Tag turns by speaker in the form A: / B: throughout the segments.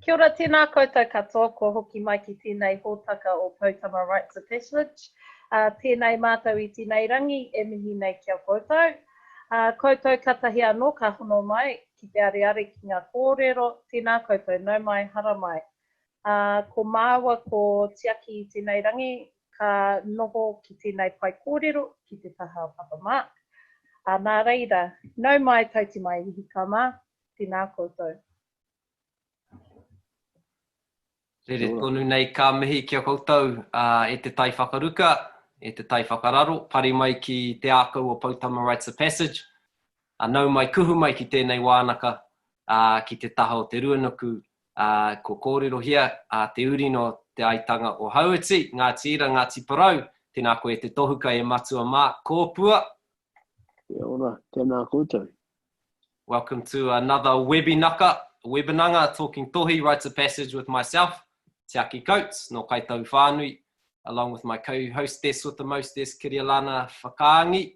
A: Kia ora tēnā koutou katoa, ko hoki mai ki tēnei hōtaka o Kaupapa Rights of Passage. Tēnei mātou I tēnei rangi, e mihi nei kia koutou. Koutou katahi anō ka hono mai ki te areare ki ngā kōrero, tēnā koutou nau mai, hara mai. Ko māua ko Tiaki I tēnei rangi, ka noho ki tēnei pai kōrero ki te taha Papa Mark. Nā reira, nau mai tauti mai ihi ka mā, tēnā koutou.
B: Rere tonu nei ka mihi kia koutou e te tai whakaruka, e te tai whakararo, pari mai ki te ākau o Kaupapa Rights of Passage. Nau mai kuhu mai ki tēnei wānaka ki te taha o te ruanuku ko kōrero hia, te uri no te aitanga o Hauiti, Ngāti Ira, Ngāti Parau, tēnā koe te tohuka e matua Mark Kopua.
C: Kia ora, tēnā koutou.
B: Welcome to another webinanga talking tohi, rights of passage with myself, Tiaki Coates, no kai Ātihaunui, along with my co-hostess with the mostess, Kirialana Whakaangi,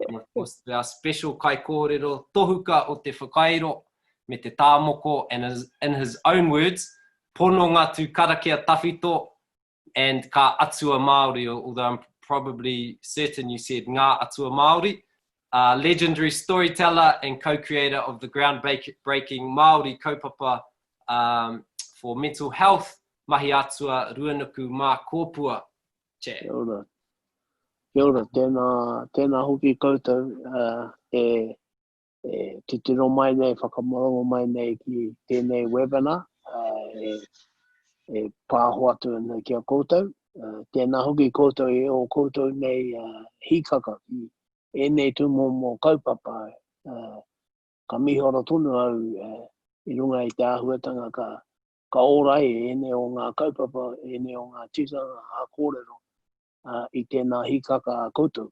B: and of course our special kai kōrero tohuka o te whakairo, me te tāmoko, and in his own words, pono ngā karakia tawhito, and ka atua Māori, although I'm probably certain you said ngā atua Māori, legendary storyteller and co-creator of the groundbreaking Māori kaupapa for mental health, mahi atua ruanuku Mark Kopua.
C: Kia ora. Kia ora, tēnā hoki koutou te tiro mai nei, whakamorongo mai nei ki tēnei webinar, pāho atu nei kia koutou. Tēnā hoki koutou o koutou nei hikaka ki nei tumo mō kaupapa, ka mihora tonu au I runga I te āhuatanga ka orai nei o ngā kaupapa, nei o ngā tikanga a kōrero I tēnā hikaka a koutou.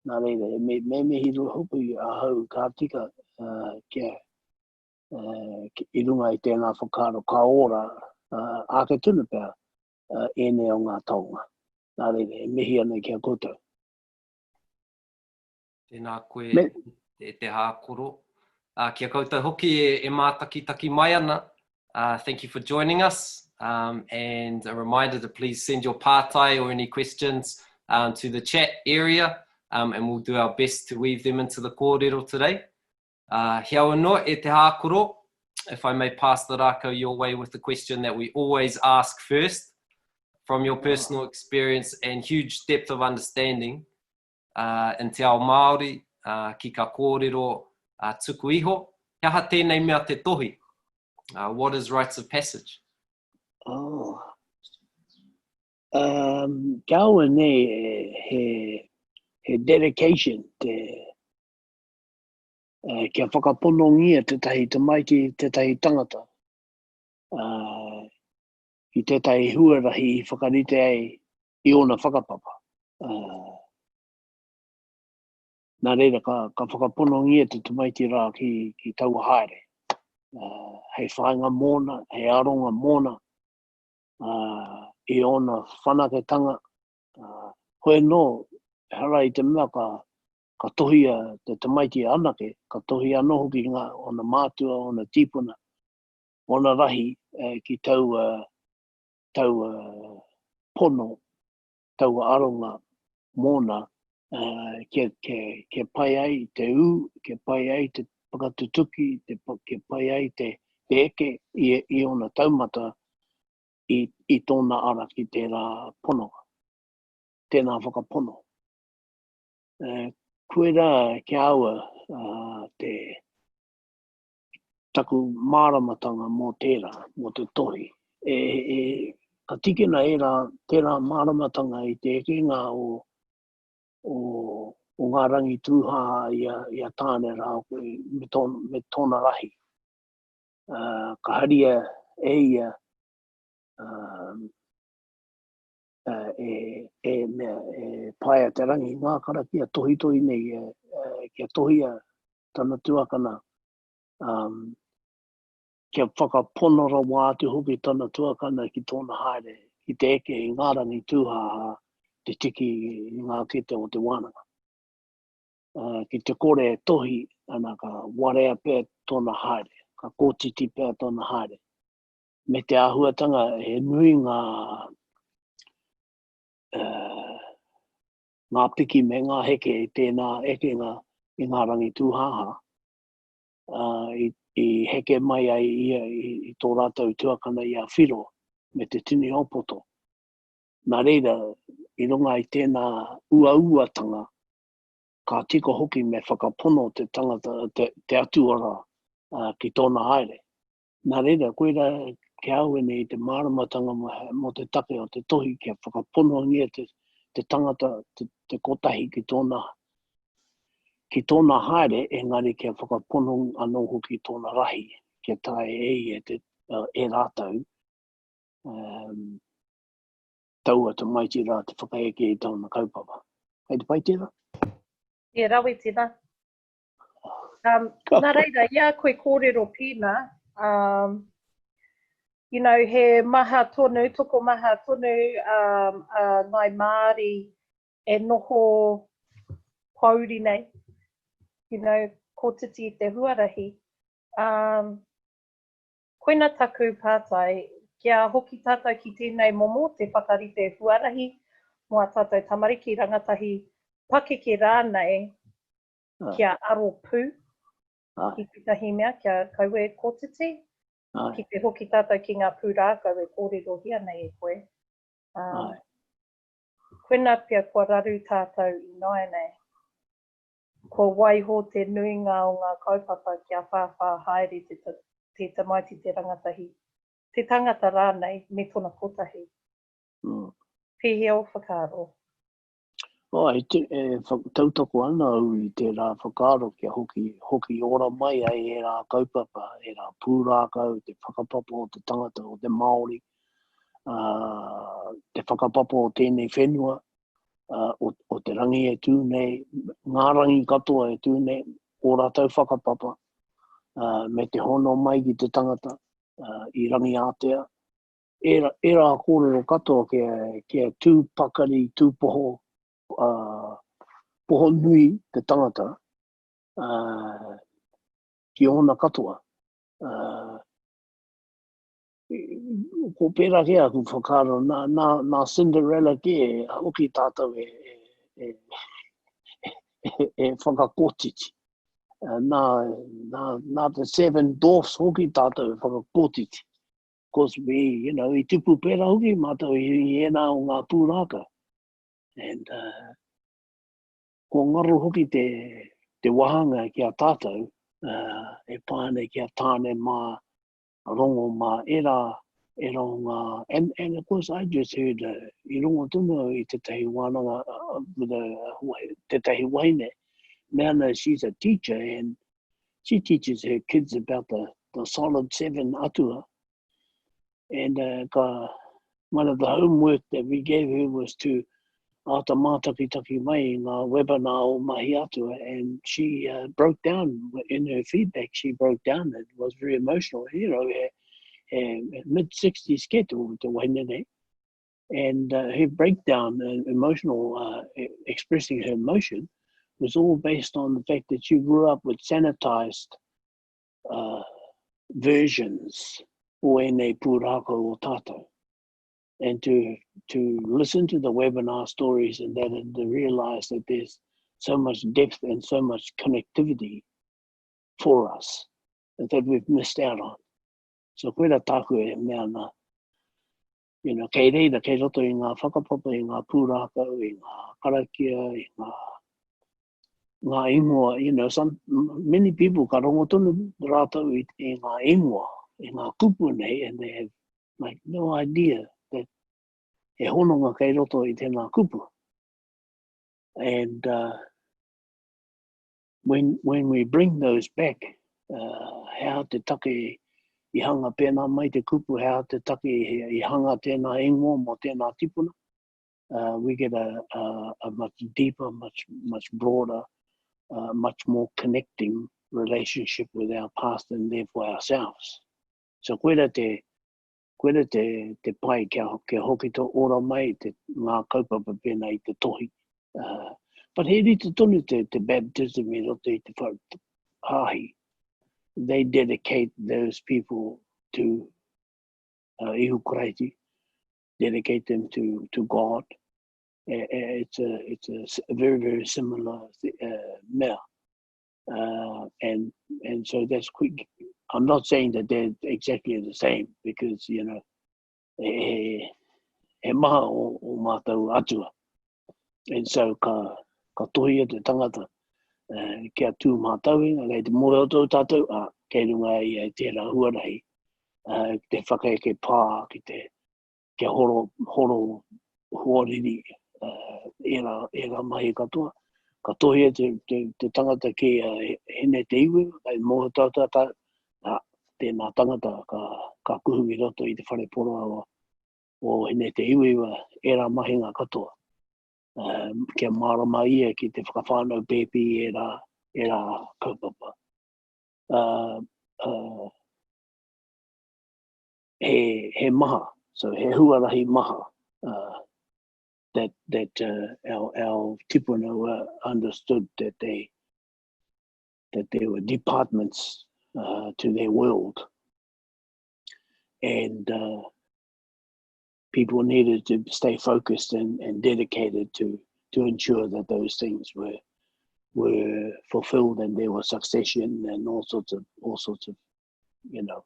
C: Nā reira, me mihi hopu a hau ka tika kia I runga I tēnā whakaro ka ora ake tunu pēr nei o ngā taonga. Nā reira, mihi ana kia koutou.
B: Tēnā koe te hākoro. Kia koutou hoki e mātakitaki mai ana. Thank you for joining us. And a reminder to please send your pātai or any questions to the chat area. And we'll do our best to weave them into the kōrero today. Hea anō e te hākoro. If I may pass the rākau your way with the question that we always ask first. From your personal experience and huge depth of understanding, in te ao Māori, ki ka kōrero tuku iho, kia ha tēnei mea te tohi? What is rights of passage?
C: Kia ora nei he dedication kia whakaponongia te tahi te maiti, te tahi tangata. I te tahi huarahi whakarite ai I ona whakapapa. Nā reira, ka whakaponongia te tumaiti rā ki tau haere. Hei whainga mōna, hei aronga mōna, I ona whanaketanga. Hoi no, hara I te mea ka tohia te tumaiti anake, ka tohi anō hoki ngā ona mātua, ona tīpuna, ona rahi ki tau pono, tau aronga mōna, ke pai ai te ke pai ai te pakatutuki, ke pai ai te eke I ona taumata I tōna ara ki tērā pono, tēnā whakapono. Koe rā kia aua te taku māramatanga mō tērā, mō te tohi. Ka tikina tērā māramatanga I te ekenga o ngā rangi tūhaha ia tāne rā koe me tōna rahi. Ka haria ia paia te rangi ngā kara kia tohi nei kia tohia tana tuakana kia whakaponora wātu hoki tana tuakana ki tōna haere ki te eke I ngā rangi tūhaha te tiki I ngā kete o te wānanga. Ki te kore tohi ana ka warea pēr tōna haere, ka kōtiti pēr tōna haere. me te āhuatanga he nui ngā piki me ngā heke e tēnā ekenga i ngā rangi tūhaha. I heke mai ai ia i tō rātou tuakana i a whiro me te tini opoto. Nā reira, i runga i tēnā ua-uatanga, ka tiko hoki me whakapono te tangata, te atuara ki tōna haere. Nā reira, koera ke auene i te māramatanga mo te take o te tohi kia whakapono ngia te tangata, te kotahi ki tōna haere, engari kia whakapono anō hoki tōna rahi, kia tae e rātau. Taua te maiti rā te whakaeke i tōna kaupapa. Hei te pai tēnā?
A: Rawi tēnā. Nā reira, ia koe kōrero pīna, you know, he maha tonu, toko maha tonu ngai Māori e noho pauri nei, you know, ko titi i te huarahi. Koina taku pātai, kia hoki tātou ki tēnei momo, te whakarite huarahi, mua tātou tamariki rangatahi pakeke rānei, kia aro pū, ki tētahi mea, kia kaue kōtiti, ki te hoki tātou ki ngā pūrā, kaue kōrero hia nei e koe. Koina pia kua raru tātou i noe nei. Ko waiho te nuinga o ngā kaupapa kia whawha haere te tamaiti te rangatahi. Te tangata rānei me tōna kotahi. Pēhea o whakaaro.
C: Tautoko ana au i te rā whakaaro kia hoki ora mai ai e rā kaupapa, e rā pūrākau, te whakapapa o te tangata o te Māori, te whakapapa o tēnei whenua, o te rangi e tūnei, ngā rangi katoa e tūnei, o rātou whakapapa, me te hono mai ki te tangata, i rangi Ātea. E rā kōrero katoa kia tūpakari, tūpoho, poho nui te tangata, ki ona katoa. Ko pērā kia ku whakaro, nā Cinderella kia, hoki tātou e whakakotiti. Nā the Seven Dwarfs hoki tātou e whakakotiti. Because we, I tupu pērā hoki mātou i ena o ngā pūrāka. And ko ngaru hoki te wahanga kia tātou, e pāne kia tāne mā, rongo mā, e ngā, and of course I just heard I rongo tunu i te tahi wānanga, te tahi waine. Now she's a teacher and she teaches her kids about the solid seven atua. And one of the homework that we gave her was to ata mātaki mai ngā webinar o mahi atua, and she broke down in her feedback. She broke down. It was very emotional. Mid-60s ke te wainene. And her breakdown, emotional, expressing her emotion, was all based on the fact that she grew up with sanitized versions o ene pūrākau o tātou. And to listen to the webinar stories and to realize that there's so much depth and so much connectivity for us that we've missed out on. So koera tāku e mea nā, kei reira, kei roto i ngā whakapapa, i ngā pūrākau, i ngā karakia, i ngā ingoa, many people ka rongo tonu rātou i ngā ingoa, i ngā kupu nei, and they have like no idea that e hononga kei roto i tēnā kupu. And when we bring those back, how te take I hanga pēnā mai te kupu, how te take I hanga tēnā ingoa mo tēnā tipuna, we get a much deeper, much broader, much more connecting relationship with our past and therefore ourselves. So koera te pai kia hoki to ora mai te ngā kaupapa pēnā I te tohi. But he rita tonu te baptism I roto I te hahi. They dedicate those people to ihu karaiti, dedicate them to God. It's a very, very similar mea. And so that's quick. I'm not saying that they're exactly the same because, you know, he maha o mātou atua. And so ka tohi e te tangata kia tū mātaui, ngai te moe o tō tātou, kei runga i ai tērā huarahi, te whakaeke pā ki te horo huariri era mahi katoa. Ka tohi e te tangata ki hene te iwi, kai moe o tātou, tēnā tangata ka kuhu i roto i te whare poroa o hene te iwi era mahi ngā katoa. Kia marama ia ki te whakawhānau pēpi era kaupapa. He maha, so he huarahi maha that our tipuna were understood that there were departments to their world, and people needed to stay focused and dedicated to ensure that those things were fulfilled and there was succession and all sorts of, you know.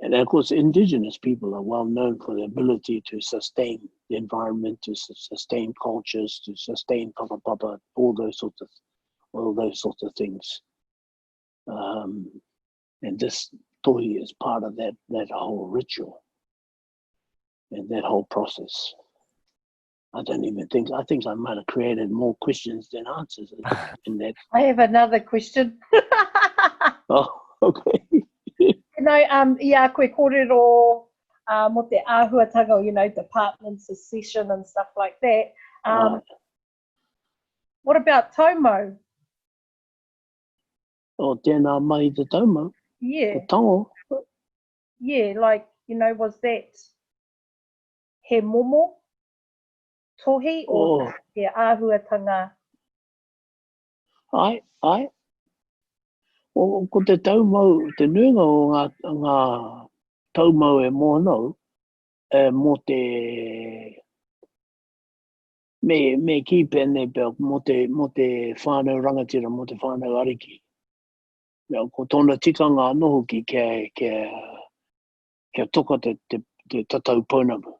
C: And of course, indigenous people are well known for the ability to sustain the environment, to sustain cultures, to sustain whakapapa, all those sorts of things. And this tohi is part of that whole ritual and that whole process. I think I might have created more questions than answers in that.
A: I have another question.
C: Oh, okay.
A: Ia koe kōrero mo te āhuatanga, you know, department succession and stuff like that. What about taumo?
C: Oh, tēnā mai te taumo?
A: Yeah.
C: Te tango?
A: Yeah, like, you know, was that he momo tohi or he āhuatanga?
C: Ai. O ko te taumau, te nuinga o ngā taumau e mōnau, mo te me ki pēnei pēo, mo te whānau rangatira, mo te whānau ariki. Ko tōna tikanga noho ki kia toka te tatau pounamu.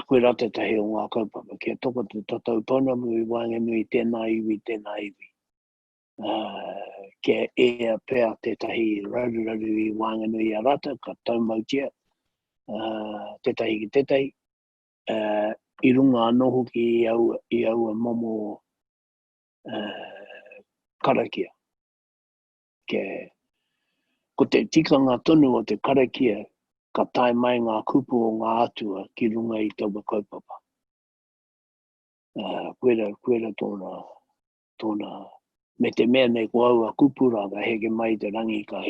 C: Koe rate tahi o ngā kaupapa, kia toka te tatau pounamu I wānganui tēnā iwi. Kia ea pēr tētahi raru I wānganui a rata, ka taumautia, tētahi ki tētahi, I runga noho ki I aua momo karakia. Ko te tikanga tonu o te karakia, ka tae mai ngā kupu o ngā atua ki runga I taua kaupapa. Kuera tōna me te mea nei ko aua kupura ka heke mai te rangi ka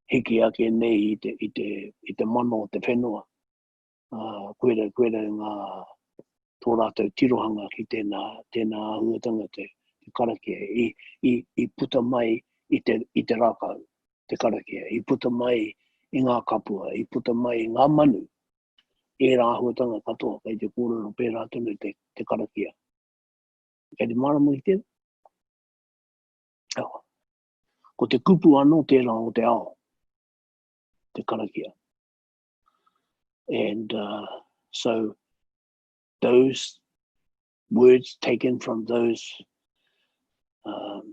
C: hiki ake nei I te mano o te whenua. Kuera ngā tō rātou tirohanga ki tēnā ahuatanga te karakia. I puta mai I te rākau, te karakia. I puta mai I ngā kapua, I puta mai I ngā manu. E rā ahuatanga katoa, kei te kōrero pērā tonu te karakia. Kei te maramu I tēnā. Ko te kupu anō tērā o te ao, te karakia. And so those words taken from those, how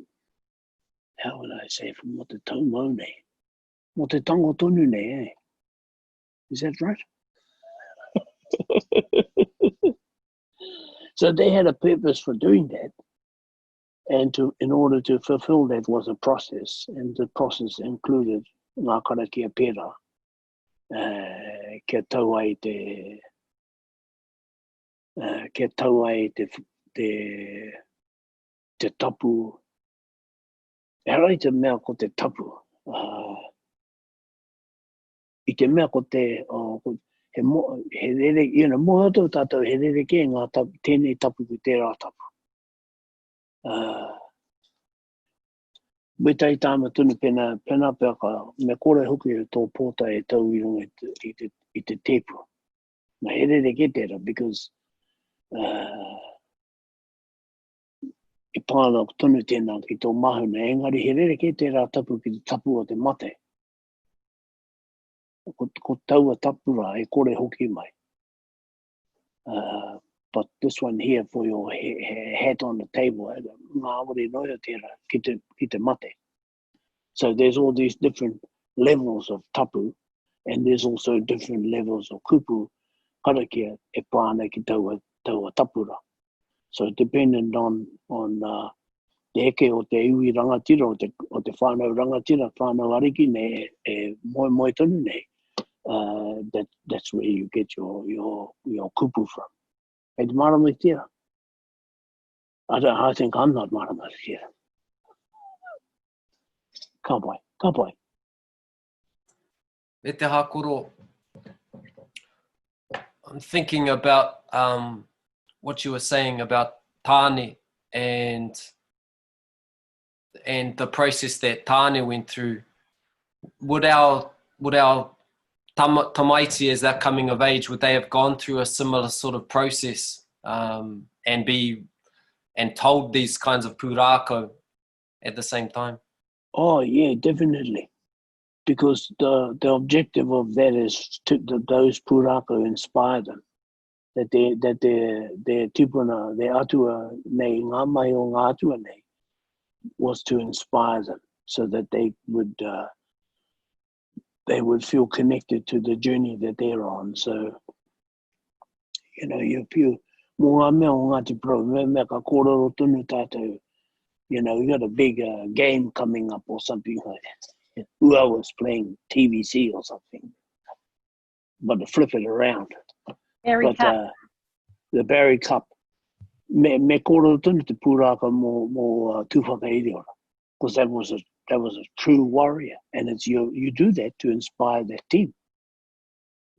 C: would I say, from mo te taumau nei, mo te tango tonu nei, Is that right? So they had a purpose for doing that. And in order to fulfill that was a process, and the process included ngā karakia pērā, kia tau ai te tapu. E rai te mea ko te tapu. I te mea ko te, he rere, mo hatu tātou he rere ke ngā tapu, tēnei tapu ki tērā tapu. Wetai tāma tunu pena peka, me kore hoki e tō pōta e tau i runga i te tepu. Na here re ke tera, because I pāna tonu tēnā ki tō mahuna, engari he re ke tera tapu ki te tapu o te mate. Ko taua tapura e kore hoki mai. But this one here for your hat on the table, ngā wari noia tera ki te mate. So there's all these different levels of tapu, and there's also different levels of kupu, karakia e pāna ki taua tapura. So dependent on te eke o te iwi rangatira, o te whānau rangatira, whānau ariki ne e moe tonu nei, that's where you get your kupu from. E te marama tira. I think I'm not marama tira. Ka pai.
B: E te hakoro, I'm thinking about what you were saying about tāne and the process that tāne went through. Would our tamaiti, as they're coming of age, would they have gone through a similar sort of process and told these kinds of pūrākau at the same time?
C: Oh yeah, definitely. Because the objective of that is those pūrākau inspire them. That their tipuna, their atua nei, ngā mai o ngā atua nei, was to inspire them so that they would feel connected to the journey that they're on. So, you feel more mea o ngāti pro, me ka kōrero tunu tātou, you got a big game coming up or something like that. Who was playing TVC or something, but to flip it around. The Barry Cup. Me kōrero tunu te pūrākau mō tūwhakairi ora, because that was a true warrior, and it's you do that to inspire that team.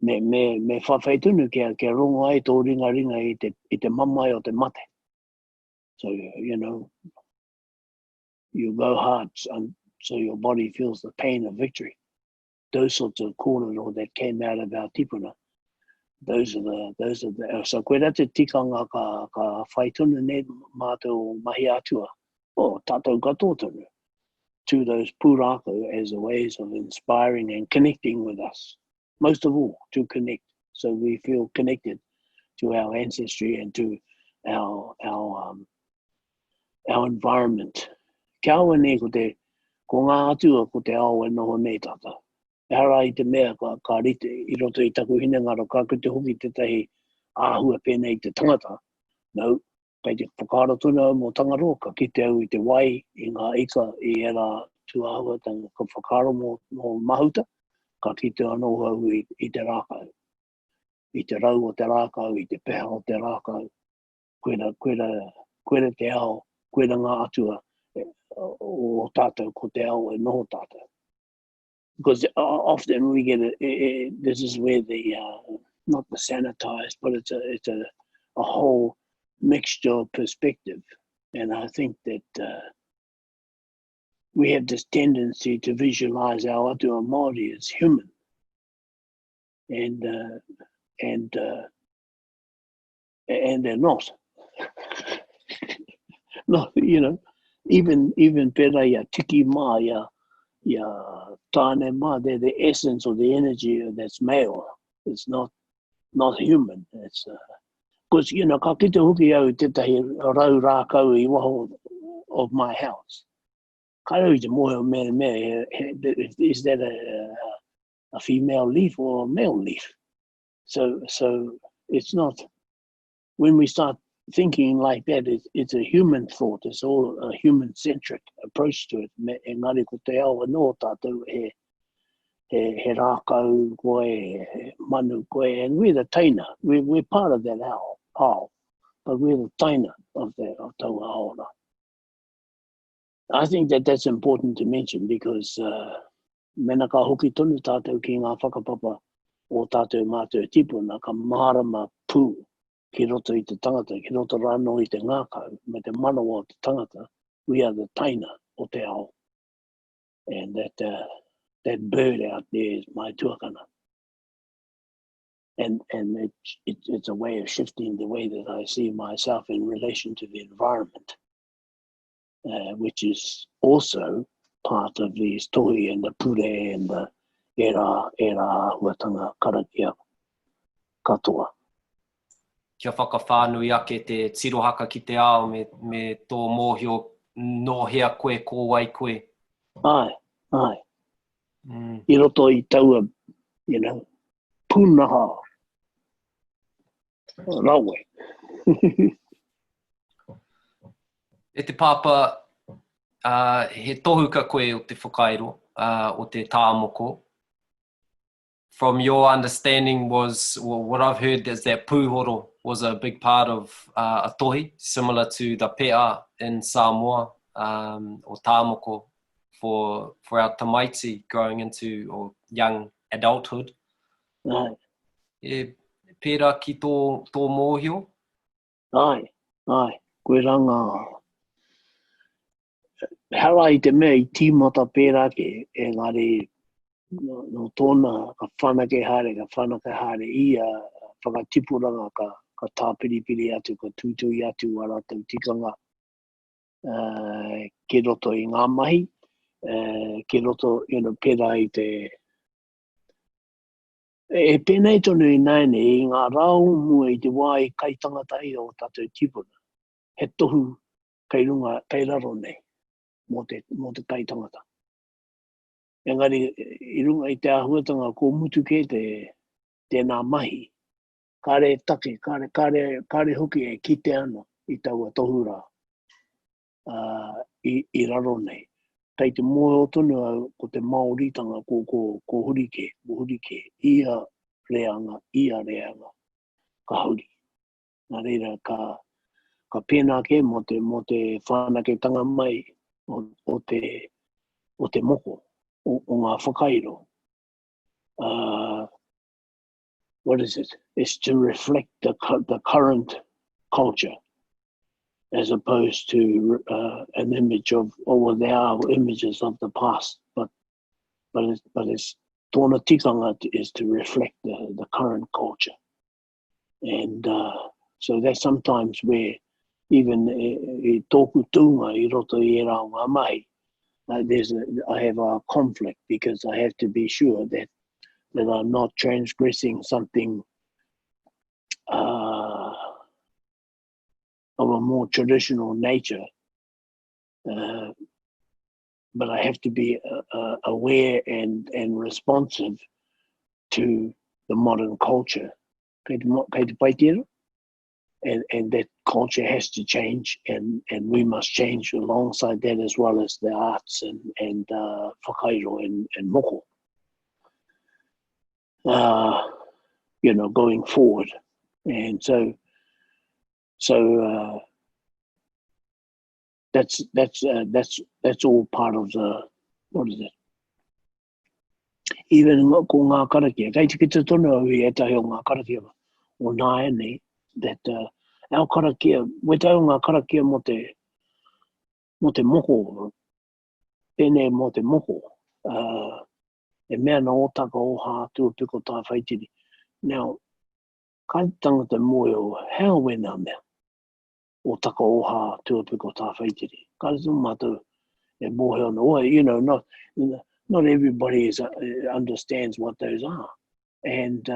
C: Me whawhai tunu kia rongo ai tō ringa I te mamai o te mate. So you go hard, so your body feels the pain of victory. Those sorts of kōrero that came out of our tipuna. Those are the so koe rā te tikanga ka whai tunu ne mātou mahi atua, tātou katoa tunu, to those pūrākau as a ways of inspiring and connecting with us. Most of all, to connect, so we feel connected to our ancestry and to our environment. Kia aua nei ko ngā atua ko te ao e noho nei tata. E hara I te mea ka rite I roto I taku hinengaro ka kute hoki te tahi āhua pēnei te tangata. No, kei te whakaaro tuna mō tangaroa ka kite au I te wai I ngā ika I era tu āhua tanga ka whakaaro mō mahuta, ka kite anō au I te rākau. I te rau o te rākau, I te peha o te rākau. Koera te ao, koera ngā atua o tātou ko te ao e noho tātou. Because often we get this is where the not the sanitized, but it's a whole mixture of perspective, and I think that we have this tendency to visualize our atua Māori as human, and they're not. No, even pera ia tiki mā ia tāne mā, they're the essence or the energy that's male. It's not human. It's because ka kite hoki au tetahi rau rākau I waho of my house. Ka rau I te mohe o mea, is that a female leaf or a male leaf? So it's not. When we start thinking like that, it's a human thought. It's all a human-centric approach to it. Engari ko te ao anō tātou he rākau koe, he manu koe, and we're the taina. We're part of that ao, but we're the taina of taua aora. I think that's important to mention because mena ka hoki tonu tātou ki ngā whakapapa o tātou mātou tipuna ka marama pū. Ki roto I te tangata, ki roto rāno I te ngākau, me te manawa o te tangata, we are the taina o te ao. And that bird out there is my tuakana. And it's a way of shifting the way that I see myself in relation to the environment, which is also part of these tohi and the pure and the era huatanga karakia katoa.
B: Kia whakawhānui ake te tirohaka ki te ao me tō mōhio no hea koe ko wai koe.
C: Ai. I roto I taua, pūnaha. Rawe.
B: E te pāpa, he tohuka koe o te whakairo, o te tāmoko. From your understanding what I've heard is that pūhoro was a big part of a tohi, similar to the pea in Samoa, or tāmoko for our tamaiti growing into or young adulthood.
C: Ai.
B: Pērā ki tō mōhio?
C: Ai. Koe ranga. Hara I te mea I tīmata pērā ke, engari no tōna ka whanake hare I whakatipuranga ka tāpiripiri atu, ka tūtui atu a rātou tikanga. Ke roto I ngā mahi, ke roto pērā I te e pēnei tonu I naine I ngā rau mua I te wai kai tangata I o tātou tipuna. He tohu kai runga, kai raro nei, mō te kai tangata. Engari, I runga I te ahuatanga ko mutu ke tēnā mahi, kare take, kare hoki e kite ana I taua tohura I raro nei. Kei te moe o tonu au ko te Māoritanga ko hurike, ia reanga, ka huri. Nā reira ka pēnā ke mo te whānake tanga mai o te moko, o ngā whakairo. What is it? It's to reflect the current culture, as opposed to an image of, there are images of the past, but it's tōna tikanga is to reflect the current culture. And so that's sometimes where even I tōku tūnga I roto I rao ngā mai, I have a conflict because I have to be sure that I'm not transgressing something of a more traditional nature, but I have to be aware and responsive to the modern culture. Kei te paitira? And that culture has to change, and we must change alongside that, as well as the arts and whakairo and moko. Going forward. And so that's all part of the, what is it? Even ko ngā karakia, kei te kita tonu au I etahi o ngā karakia o nā ene, that our karakia, wetau ngā karakia mo te moko, pēnei mo te moko, e mea na otaka o hā tuapiko tā whaitiri. Now, kai tangata moe o hea wena mea, o taka o hā tuapiko tā whaitiri. Kai tu mātou e mohe ona, not everybody understands what those are. And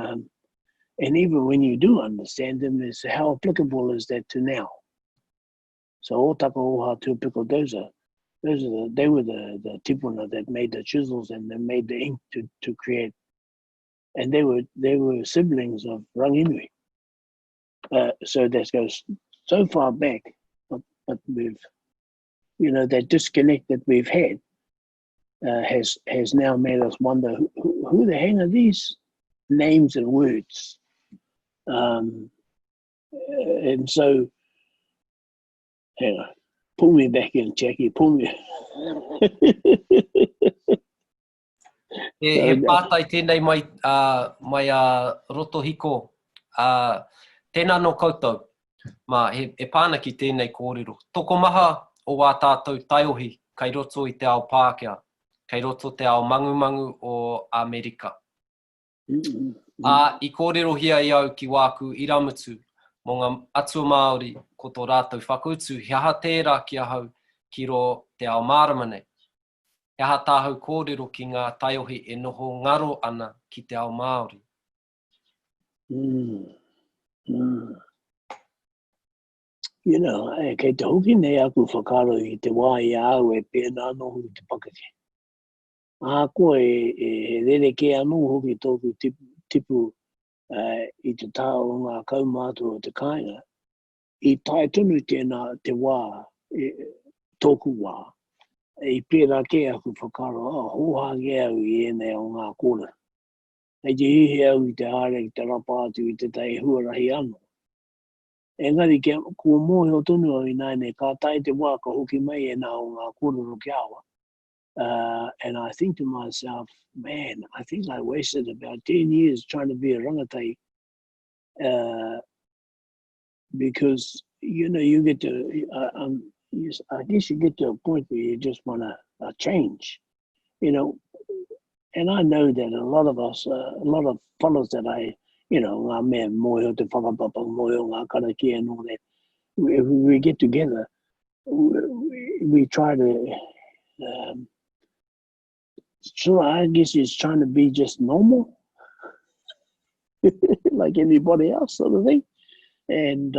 C: even when you do understand them, is how applicable is that to now? So o taka o hā tuapiko, they were the tipuna that made the chisels and they made the ink to create, and they were siblings of Ranginui. So that goes so far back, but we've, that disconnect that we've had has now made us wonder who the hell are these names and words, and so hang on. Pull me back in, Jackie. Pull me.
B: He pātai tēnei mai roto hiko. Tēnā no koutou. He pāna ki tēnei kōrero. Toko maha o wā tātou taiohi kai roto I te ao Pākehā. kei roto te ao mangumangu o Amerika. I kōrero hia i au ki wāku iramutu mō ngā atua Māori ko tō rātou whakautu, he aha tērā ki ahau ki ro te ao mārama nei. He aha tāhau kōrero ki ngā taiohi e noho ngaro ana ki te ao Māori.
C: You know, kei te hoki nei aku whakaro i te wā i au e pēnā nohu te pakake. Koe he rere ke anu hoki tōku tipu i te tāo o ngā kaumātua o te kāinga. I tae tunu tēnā te wā, tōku wā. I pērā ke aku whakaro, hoha ke au i ēnei o ngā kōrero. Hei te hihi au i te hare, te rapa atu i te tai huarahi anō. Engari, kua mōhi o tonu au i nai nei, ka tai te wā ka hoki mai e nā o ngā kōrero ki awa. And I think to myself, man, I think I wasted about 10 years trying to be a rangatai. Because, you know, you get to, I guess you get to a point where you just want to change, you know. And I know that a lot of us, a lot of fellows that you know, ngā mea moe o te whakapapa, moe o ngā karakia and all that, we get together, we try to, so I guess it's trying to be just normal, like anybody else sort of thing. And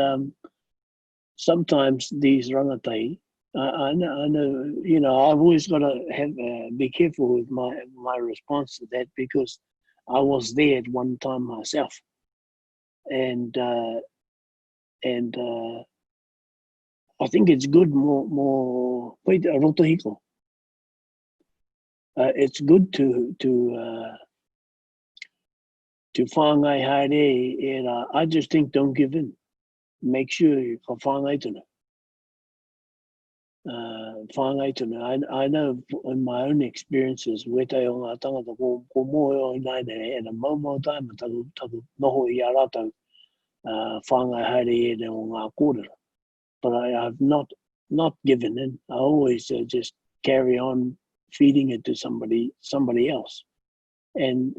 C: sometimes these rangatai, I know, you know, I've always got to have be careful with my response to that, because I was there at one time myself, and I think it's good more rotohiko. It's good to whāngai haere, I just think don't give in. Make sure you ka whāngai tunu. I know in my own experiences, wete o ngā tangata ko moe o nai nei, and a mau time taku noho i a rātou whāngai haere o ngā kōrero. But I have not given in. I always just carry on feeding it to somebody else. And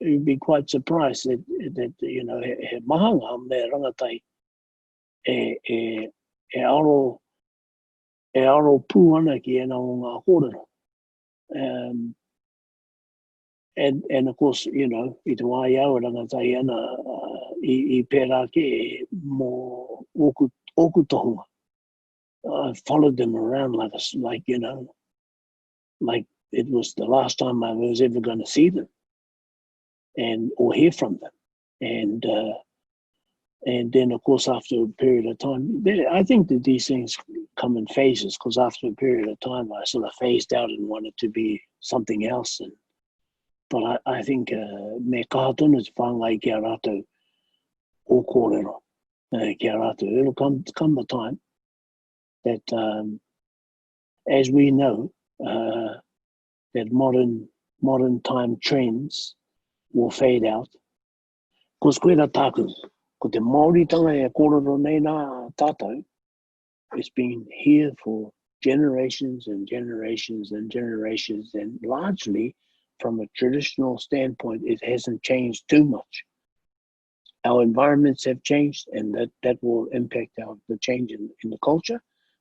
C: you'd be quite surprised that you know, he mahanga me rangatai e aro pū ana ki ena o ngā kōrero. And of course, you know, I te wā iau rangatai ana I pērā ke mō oku tohunga. I followed them around like, you know, like it was the last time I was ever going to see them or hear from them. And then, of course, after a period of time, I think that these things come in phases, because after a period of time, I sort of phased out and wanted to be something else. But I think me kaha tonu te whāngai ki a rātou o kōrero, ki a rātou. It'll come a time that, as we know, that modern time trends will fade out. Because koe rā tāku, ko te Māoritanga e kōrero nei nā tātou, it's been here for generations and generations and generations, and largely from a traditional standpoint, it hasn't changed too much. Our environments have changed, and that will impact the change in the culture,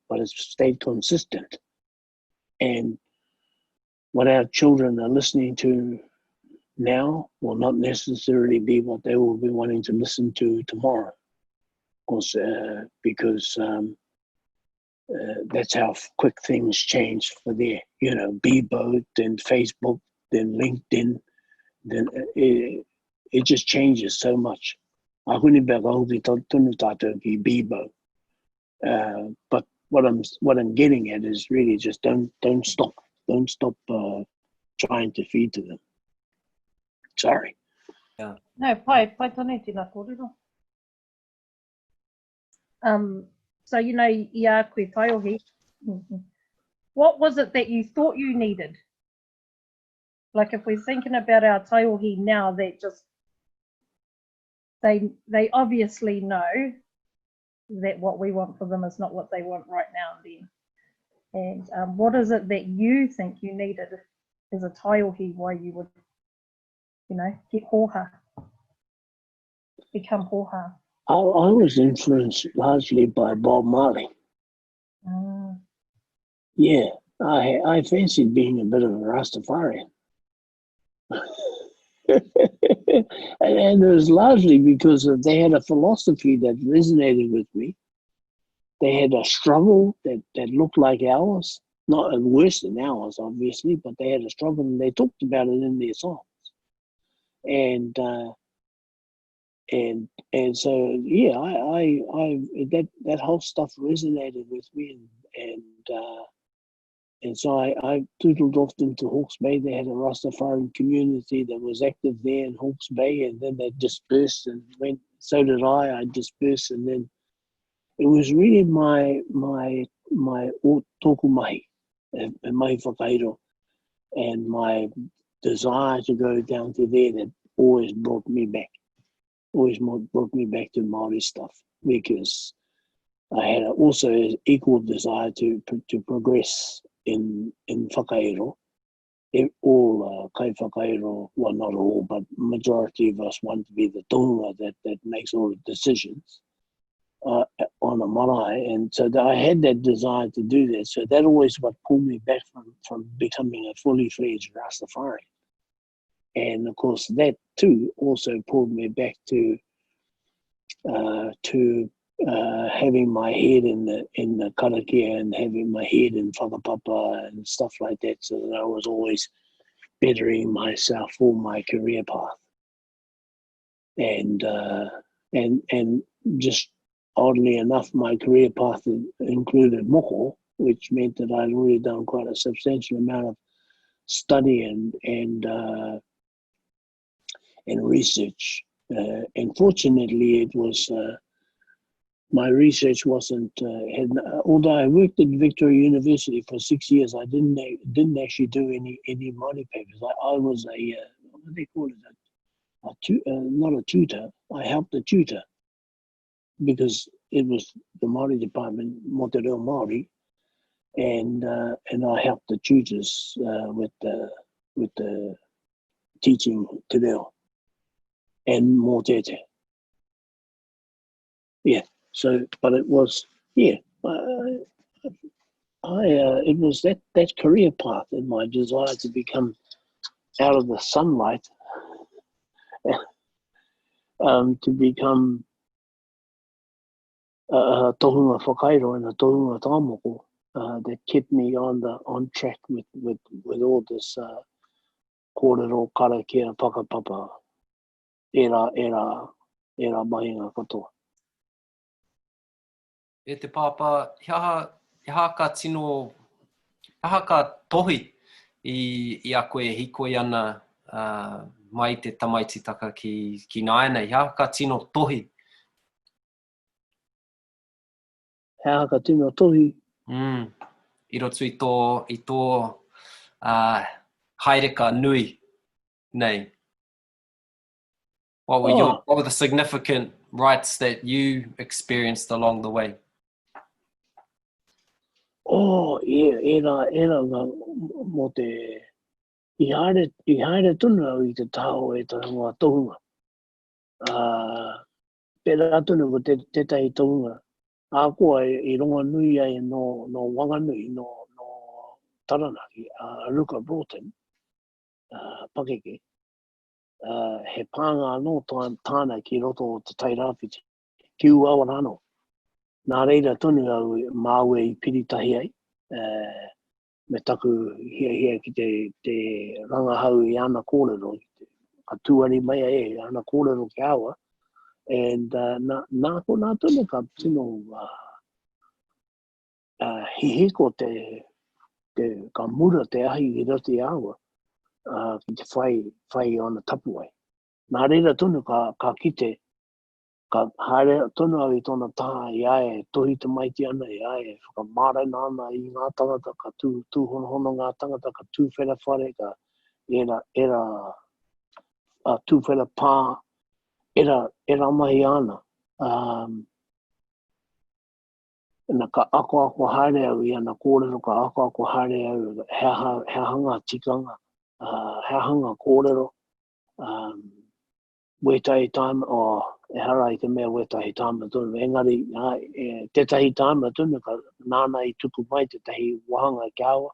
C: but it's stayed consistent. And what our children are listening to now will not necessarily be what they will be wanting to listen to tomorrow. Because that's how quick things change for there. You know, Bebo, then Facebook, then LinkedIn, then it just changes so much. I couldn't be tonu tātou ki Bebo. But what I'm getting at is really just don't stop trying to feed to them. Sorry.
A: Yeah. No, pai tonu tina kōrero. So, you know, I a koe taiohi, what was it that you thought you needed? Like if we're thinking about our taiohi now, that just, they obviously know that what we want for them is not what they want right now and then. And what is it that you think you needed there's a taiohi why you would, you know, get hoha, become hoha.
C: I was influenced largely by Bob Marley. Yeah, I fancied being a bit of a Rastafarian. And it was largely because they had a philosophy that resonated with me. They had a struggle that looked like ours, not worse than ours, obviously, but they had a struggle and they talked about it in their songs. And so yeah, I that whole stuff resonated with me, and so I doodled off into Hawke's Bay. They had a Rastafarian community that was active there in Hawke's Bay, and then they dispersed and went. So did I. I dispersed, and then it was really my tōku mahi, mahi whakairo, and my desire to go down to there that always brought me back. Always brought me back to Māori stuff, because I had also an equal desire to progress in whakairo. All kai whakairo, well, not all, but majority of us want to be the tohunga that makes all the decisions on a marae, and so I had that desire to do that. So that always what pulled me back from becoming a fully fledged Rastafarian. And of course, that too also pulled me back to having my head in the karakia and having my head in whakapapa and stuff like that, so that I was always bettering myself for my career path. And just oddly enough, my career path included moko, which meant that I'd already done quite a substantial amount of study and research. And fortunately, it was my research wasn't. Although I worked at Victoria University for 6 years, I didn't actually do any Māori papers. I was a what do they call it? Not a tutor. I helped the tutor, because it was the Māori department, Mo te reo Māori, and I helped the tutors with the teaching te reo and mō tete. Yeah. So, but it was, yeah, it was that career path and my desire to become out of the sunlight, to become a tohunga whakairo and a tohunga tāmoko, that kept me on track with all this kōrero, karakia, whakapapa, era mahinga katoa.
B: E te pāpā, hiaha ka tino, hiaha ka tohi i a koe hikoi ana mai te tamaititaka ki nāianei. Hiaha ka tino tohi?
C: Hiaha ka tino tohi?
B: I roto i tō haereka nui nei. What were the significant rights that you experienced along the way?
C: Oh, yeah, era mo te i haere tunu au i te Tahu e te hoa tohunga. Pera tunu ko te tai tohunga. Ākoa i ronga nui ai no wanganui, no Taranaki, Ruka Broughton, Pakeke. He pānga no tāna ki roto o te tairāwhiti, ki uawarano. Nā reira tonu au Mamoe i piritahi ai, me taku hia ki te rangahau i ana Kōrero, a tuari mai e, ana Kōrero ki awa, and nā tonu ka tino hihiko ka mura te ahi i roti awa, ki te whai o na tapu ai. Nā reira tonu ka kite, ka haere tonu au i tōna taha i ae, tohi te maiti ana i ae, whakamāraina ana i ngā tangata, ka tūhonohono ngā tangata, ka tūwhera whare, ka era tūwhera pā, era mahi ana. Nā ka ako haere au i ana Kōrero, ka ako haere au, he hanga tikanga, hanga kōrero, wetahi tāma, e hara i te mea wetahi tāma tonu. Engari, tetahi tāma tonu, ka nāna I tuku mai te tahi wahanga ki awa.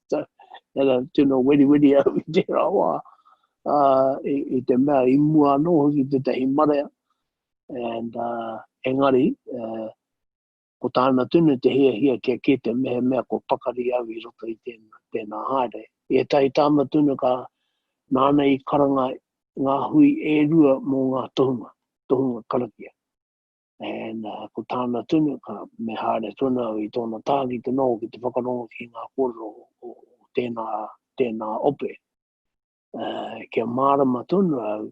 C: So, tūno wiri au I te rawa. I te mea I mua anō hoki te tahi marea. And engari, ko tāna tunu te hia kia te mea ko pakari au I roto I tēnā haere. E tahi tāma tunu ka nāna I karanga ngā hui e rua mō ngā tohunga karakia. And ko tāna tunu ka me haere tunu au I tōna tāki te nō ki te whakarongo ki ngā kōrero o tēnā ope. Kia mārama tunu au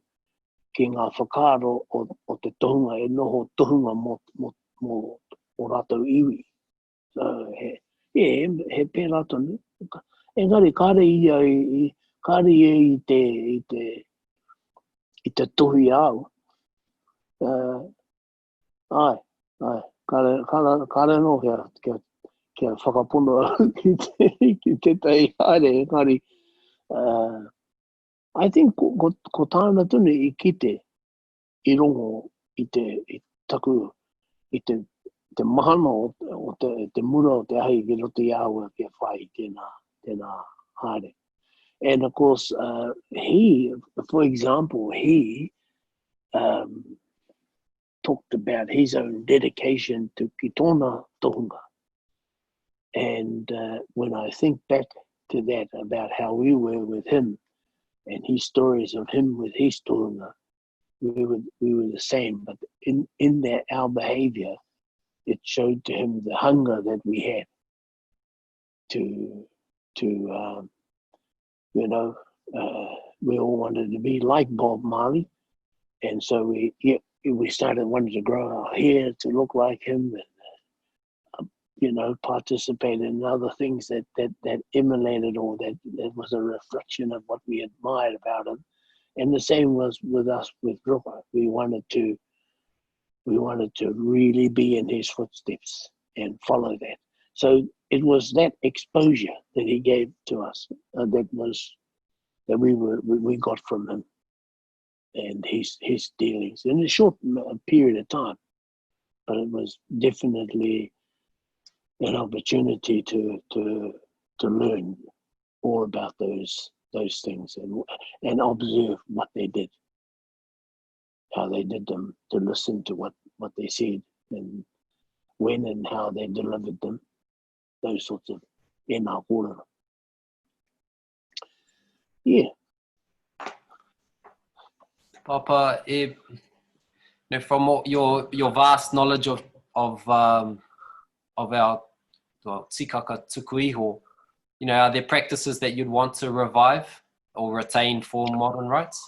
C: ki ngā whakaaro o te tohunga e noho tohunga mō rātou iwi. So he pērā tonu. Engari kāre I te tohi au. Kāre no kia whakapono au ki te tei haere. Engari, I think ko tāna tunu I kite I rongo I taku I te mahana o te mura o te ahi ki roto I aua kia whai tēnā haere. And of course, for example, he talked about his own dedication to ki tōna tohunga. And when I think back to that, about how we were with him, and his stories of him with his tohunga, we were the same. But in that, our behavior, it showed to him the hunger that we had to we all wanted to be like Bob Marley, and so we started wanting to grow our hair to look like him, and participate in other things that emulated or that was a reflection of what we admired about him. And the same was with us with Ropa. We wanted to really be in his footsteps and follow that. So it was that exposure that he gave to us that we got from him and his dealings in a short period of time. But it was definitely an opportunity to learn more about those things and observe what they did, how they did them, to listen to what they said and when and how they delivered them, those sorts of kōrero. Yeah.
B: Papa, from your vast knowledge of our tikaka tuku iho, are there practices that you'd want to revive or retain for modern rights?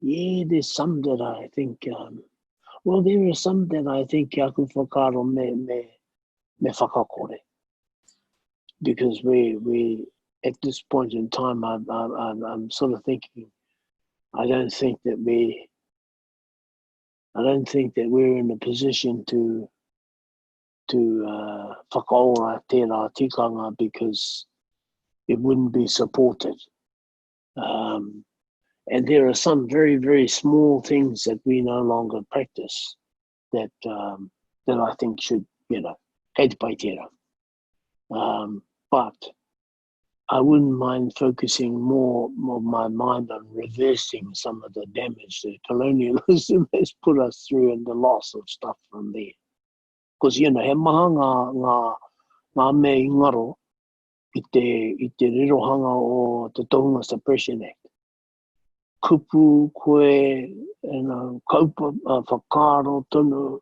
C: Yeah, there's some that I think, there are some that I think kia ku whakaaro me whakakore. Because we at this point in time, I'm sort of thinking, I don't think that we're in a position to whakaora tērā tikanga because it wouldn't be supported. And there are some very, very small things that we no longer practice that I think should, kei te pai tērā. But I wouldn't mind focusing more of my mind on reversing some of the damage that colonialism has put us through and the loss of stuff from there. Because, he maha ngā mea ingaro I te rirohanga o te Tohunga Suppression Act. Kupu, koe, Kaupapa, whakaaro, tonu,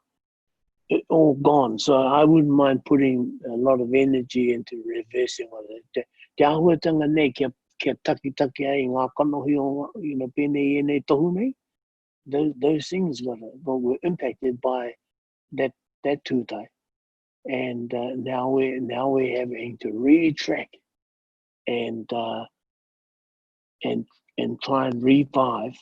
C: all gone. So I wouldn't mind putting a lot of energy into reversing all that. Te ahuatanga nei kia taki ai ngā kanohi o pēnei nei tohu nei. Those things were impacted by that tūtai. And now we're having to retrack and try and revive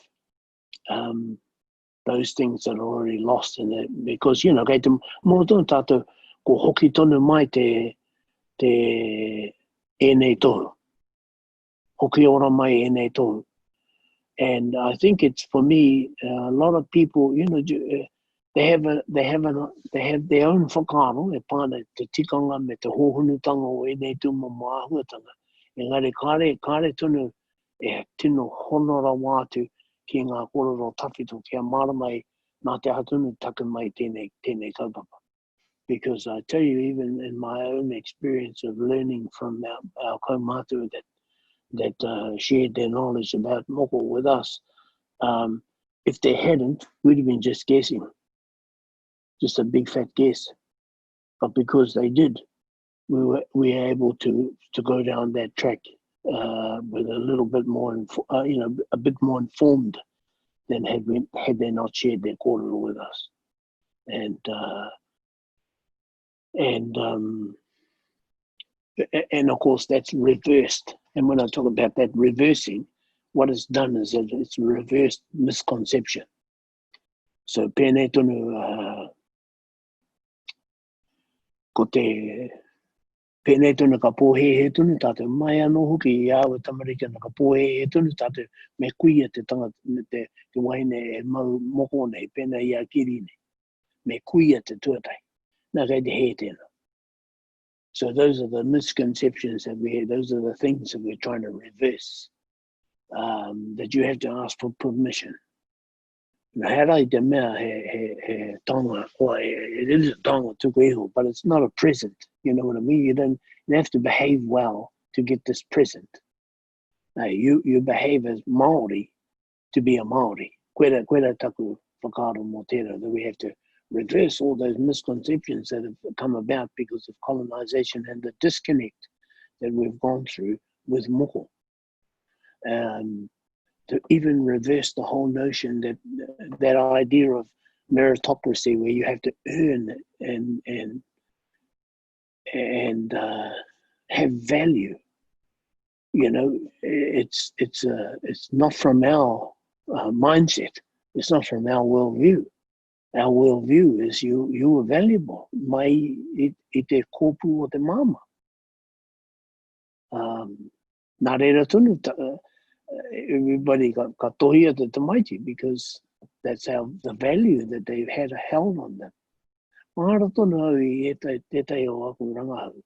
C: those things that are already lost in it. Because, kei te mō tōna tātou, ko hoki tonu mai te enei tohu. Hoki ora mai enei tohu. And I think it's, for me, a lot of people, you know, they have their own whakaaro, e pāna te tikanga me te hōhunutanga o enei tūma mo āhuatanga. Engari kāre tunu e tino honora wātu ki ngā kōrero tawhito kia maramai nā te hatunu take mai tēnei kaupapa. Because I tell you, even in my own experience of learning from our kaumātua that shared their knowledge about moko with us, if they hadn't, we'd have been just guessing. Just a big fat guess. But because they did, we were able to go down that track with a little bit more, a bit more informed than had they not shared their kōrero with us. And of course that's reversed. And when I talk about that reversing, what it's done is that it's reversed misconception. So pēnei tonu ko te pēnei tonu ka pōhe tonu tātou mai anō hoki I awa tamariki ana ka pōhe tonu tātou me kuia te tangata te waine e mau moko nei pēnei I a kiri nei me kuia te tuatai nā kei te he tēnā. So those are the misconceptions that we have. Those are the things that we're trying to reverse. That you have to ask for permission. It is a tonga tuku iho, but it's not a present. You know what I mean? You have to behave well to get this present. You behave as Māori to be a Māori. Koera taku whakaaro mō tērā, that we have to reverse all those misconceptions that have come about because of colonization and the disconnect that we've gone through with moko. To even reverse the whole notion that idea of meritocracy where you have to earn and have value. You know, it's not from our mindset. It's not from our worldview. Our worldview is you are valuable. Mai I te kōpū o te māma. Nā reira tunu, everybody ka tohia te tamaiti because that's the value that they've had held on them. Mahara tonu au I tētai o aku rangahau.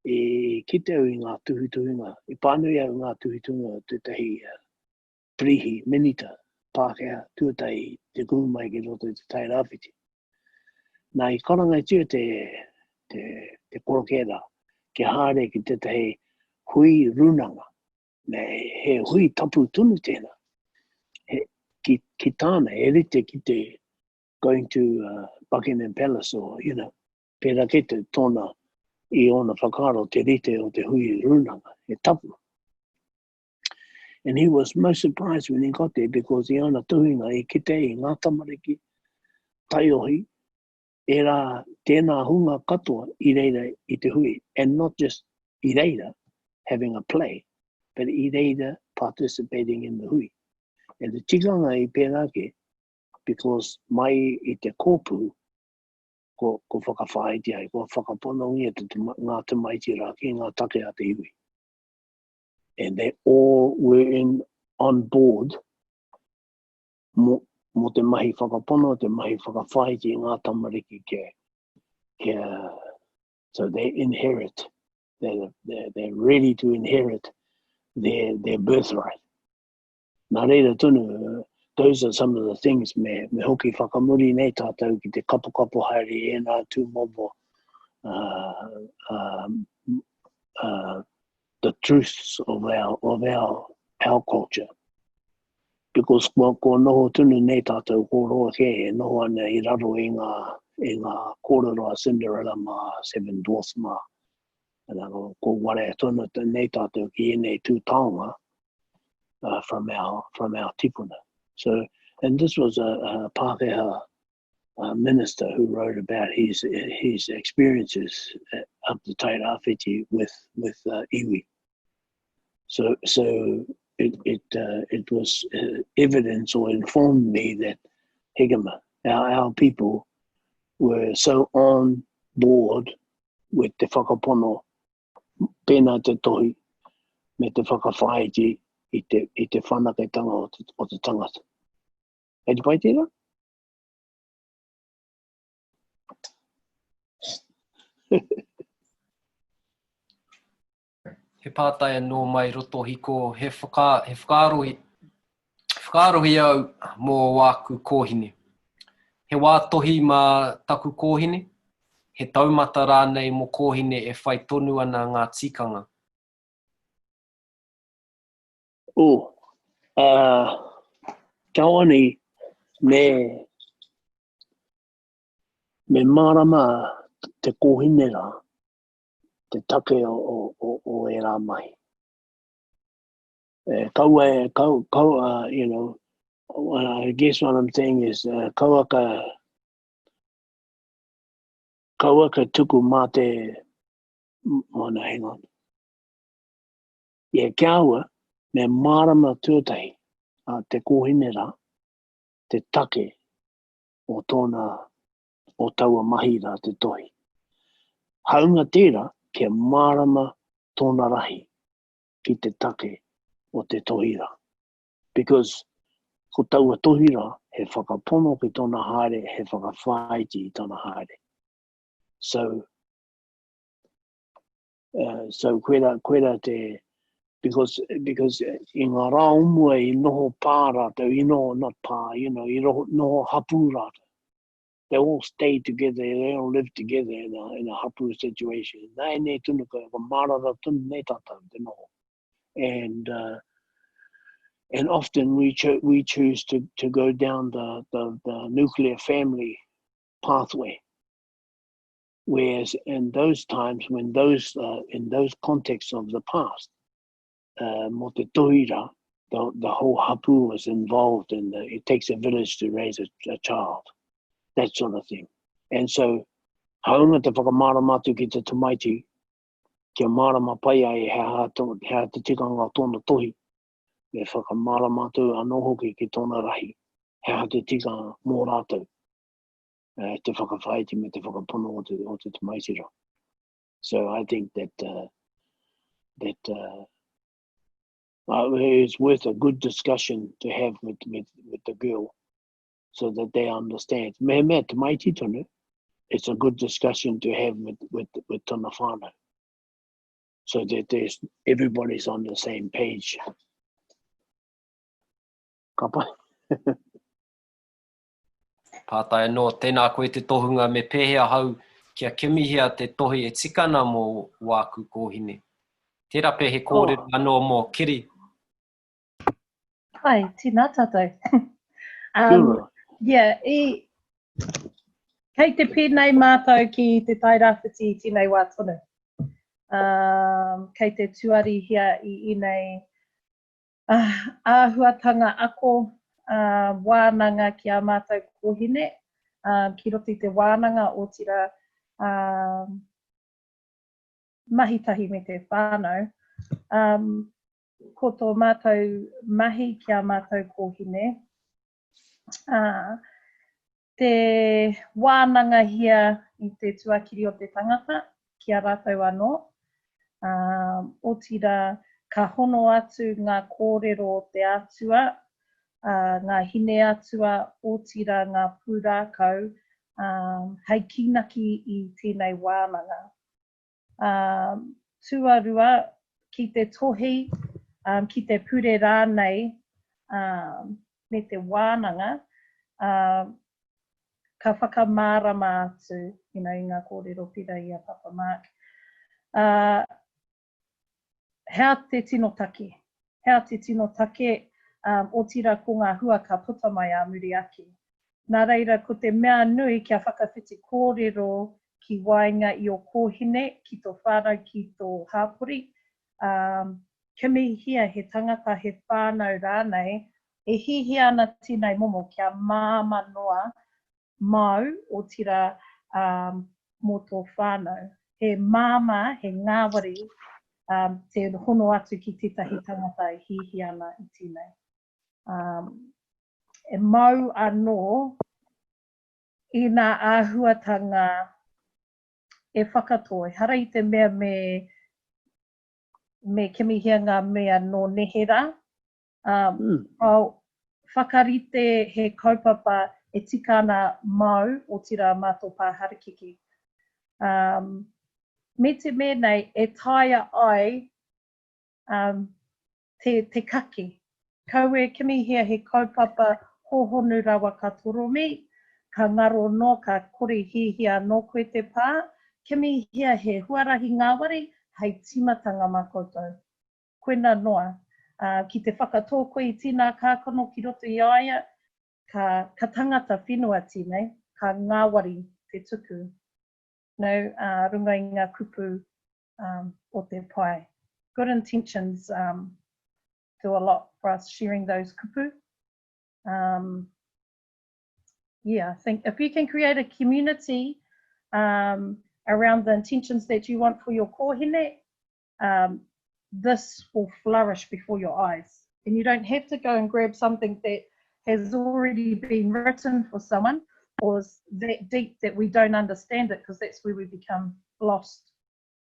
C: E kite au I ngā tuhituhinga. I pānui au ngā tuhituhinga tētahi prihi, minita, Pākehā, tuatai, te kumai ki roto te tai rāwhiti. Nā I karangai tia te korokera, ke hāre ki tētahi hui runanga. He hui tapu tunu tēnā. Ki tāna, e rite ki te going to Buckingham Palace or, you know, pēra kete tōna I ona whakaaro te rite o te hui runanga, he tapu. And he was most surprised when he got there because I ana tuhinga I kite I ngā tamariki, taiohi, e rā tēnā hunga katoa I reira I te hui. And not just I reira, having a play, but I reira participating in the hui. And the tikanga I pērake, because mai I te kōpū, ko whakawhaiti ai, ko whakaponongia te ngā tamaiti rā ki ngā take a te iwi. And they all were on board mo te mahi whakapono, te mahi whakawhaiti ngā tamariki so they inherit, they're ready to inherit their birthright. Nā reira tunu, those are some of the things me hoki whakamuri nei tātou ki te kapo haere e nā tū momo the truths of our culture. Because ko noho tunu nei tātou ko roa ke, noho ana I raro I ngā kōrero a Cinderella ma, Seven Dwarfs ma, ko ware tunu nei tātou ki nei tū taonga from our tipuna. So, and this was a Pākehā minister who wrote about his experiences up the Tai Rāwhiti with iwi. So it was evidence or informed me that hegema, our people were so on board with te whakapono pēnā te tohi me te whakawhaiti i te whanaketanga o te tangata. E te pai tērā?
B: He pātai anō mai roto hiko, he whakaarohi au mō wāku kōhine. He wātohi mā taku kōhine, he taumata rānei mō kōhine e whai tonu ana ngā tikanga.
C: Kia oni me marama te kōhine rā, te take o e rā mai. You know, I guess what I'm saying is, kauaka tuku mā te, hang on. Yeah, kia ua, me marama tuatai, te kōhine rā, te take o tōna, o taua mahi rā te tohi. Haunga tērā, ke marama tōna rahi ki te take o te tohi rā. Because ko taua tohi rā, he whakapono ki tōna haere, he whakawhaiti i tōna haere. So koera te, because i ngā rā umua i noho pā rātou, i noho not pā, you know, i noho hapu rātou. They all stay together, they all live together in a hapu situation. Nai ne tunuka, ka marara tunu ne tātou te noho. And often we choose to go down the nuclear family pathway. Whereas in those times, when in those contexts of the past, mo te tohira, the whole hapu was involved in it takes a village to raise a child, that sort of thing. And so, haunga te whakamārama atu ki te tamaiti, kia marama pai ai hea te tikanga tōna tohi, me whakamārama atu anō hoki ki tōna rahi, hea te tikanga mō rātou, te whakawhaiti me te whakapono o te tamaiti rā. So I think that it's worth a good discussion to have with the girl, so that they understand. Me tamaiti tonu, it's a good discussion to have with tōna whānau, so that everybody's on the same page. Ka pai.
B: Pātai no, tēnā koe te tohunga me pēhea hau kia kimihia te tohi e tikana mō wāku kōhine. Tērā pehe kōrero anō mō Kiri.
A: Hai, tīnā tātou. Yeah, kei te pēnei mātou ki te tai rāwhiti tēnei wā tonu. Kei te tuari hia I inei āhuatanga ako wānanga ki a mātou kōhine, ki roti te wānanga o tira mahitahi me te whānau. Ko tō mātou mahi ki a mātou kōhine. Te wānanga hia I te tuakiri o te tangata, ki a rātou anō. O tira ka hono atu ngā kōrero o te atua, ngā hine atua o tira ngā pūrākau, hei kinaki I tēnei wānanga. Tuarua ki te tohi, ki te pure rānei me te wānanga, ka whakamārama atu, I ngā kōrero pira I a Papa Mark. Hea te tino take. Hea te tino take o tira ko ngā hua ka puta mai a muri aki. Nā reira, ko te mea nui kia whakawhiti kōrero ki wainga I o kōhine, ki tō whānau, ki tō hāpori. Kimihia he tangata he whānau rānei, e hihi ana tēnei momo kia māma noa mau o tira mō tō whānau. He māma, he ngāwari, te hono atu ki tētahi tangata e hihi ana I tēnei. E mau anō I nā āhuatanga e whakatō. Hara i te mea me kimihia ngā mea no nehera. Whakarite he kaupapa e tika ana mau o tira mātou pāharakiki. Me te mea nei, e taia ai te kaki. Kaue kimihia he kaupapa hohonu rawa ka toromi, ka ngaro no, ka kore hihia no koe te pā, kimihia he huarahi ngāwari, hei timatanga mā koutou. Koena noa, ki te whakatō koe i tīnā kākono ki roto i aia, ka tangata whenua tīnei, ka ngāwari te tuku. Runga i ngā kupu o te pai. Good intentions do a lot for us sharing those kupu. I think if you can create a community around the intentions that you want for your kōhine, this will flourish before your eyes. And you don't have to go and grab something that has already been written for someone or is that deep that we don't understand it, because that's where we become lost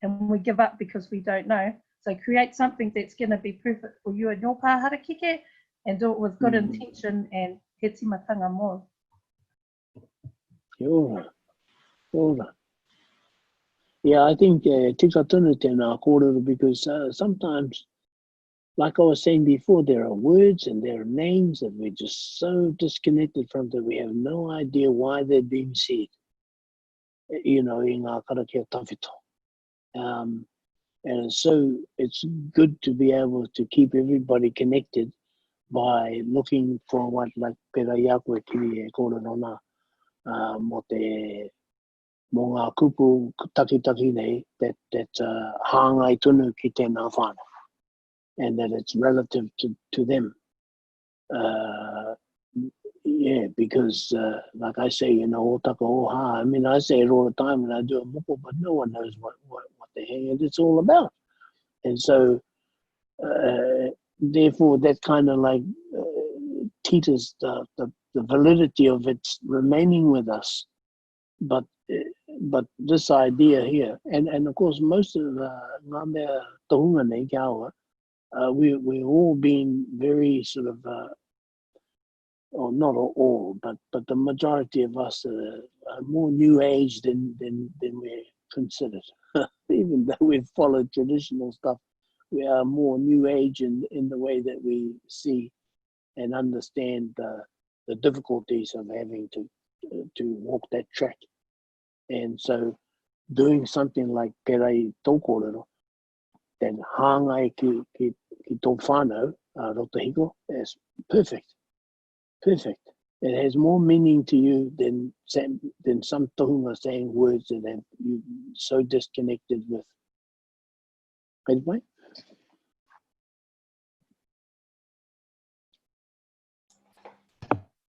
A: and we give up because we don't know. So create something that's going to be perfect for you and your pāharakike, and do it with good intention and he timatanga mō.
C: Yeah, I think tika tonu tēnā kōrero, because sometimes, like I was saying before, there are words and there are names that we're just so disconnected from that we have no idea why they're being said. You know, in ngā karakia tawhito. And so it's good to be able to keep everybody connected by looking for what, like pera ia koe kiri e kōrero nā, mo ngā kupu taki nei, that hāngai tunu ki tēnā whānau, and that it's relative to them. Because like I say, you know, o taka o ha, I mean, I say it all the time when I do a moko, but no one knows what the hang it's all about. And so, therefore, that kind of like teeters the validity of its remaining with us. But this idea here, and of course, most of ngā mea tohunga nei kia aua, we've all been very sort of, or not all, but the majority of us are more new age than we're considered. Even though we've followed traditional stuff, we are more new age in the way that we see and understand the difficulties of having to walk that track. And so doing something like Perai tō kōrero, then hāngai ki tō whānau, Rotahiko, is perfect. Perfect. It has more meaning to you than some tohunga saying words that you so disconnected with. Anyway?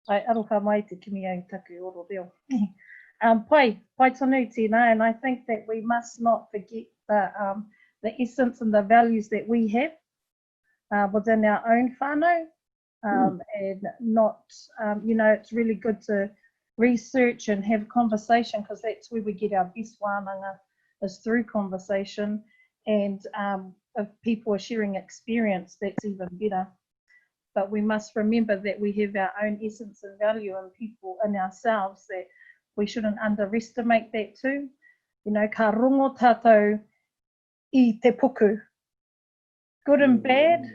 A: Ai aroha mai te kimi au taku oro reo. Pai tonu tina, and I think that we must not forget the essence and the values that we have within our own whānau. And not, it's really good to research and have conversation, because that's where we get our best wānanga, is through conversation. And if people are sharing experience, that's even better. But we must remember that we have our own essence and value in people, in ourselves, that we shouldn't underestimate that too. You know, ka rongo tātou I te puku. Good and bad.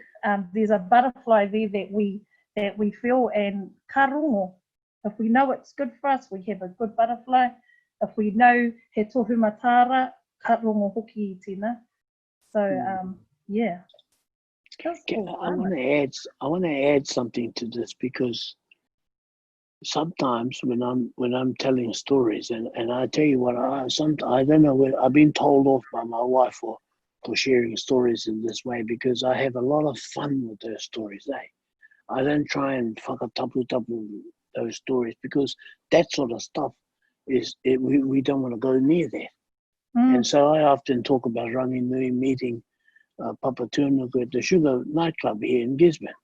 A: There's a butterfly there that we feel, and ka rongo. If we know it's good for us, we have a good butterfly. If we know he tohu matara, ka rongo hoki I tina. So yeah.
C: I want to add something to this, because sometimes when I'm telling stories, and I tell you what, I don't know where I've been told off by my wife for sharing stories in this way, because I have a lot of fun with those stories. I don't try and whakatapu those stories, because that sort of stuff we don't want to go near that. And so I often talk about Rangi Nui meeting Papa Tunuku at the Sugar nightclub here in Gisborne.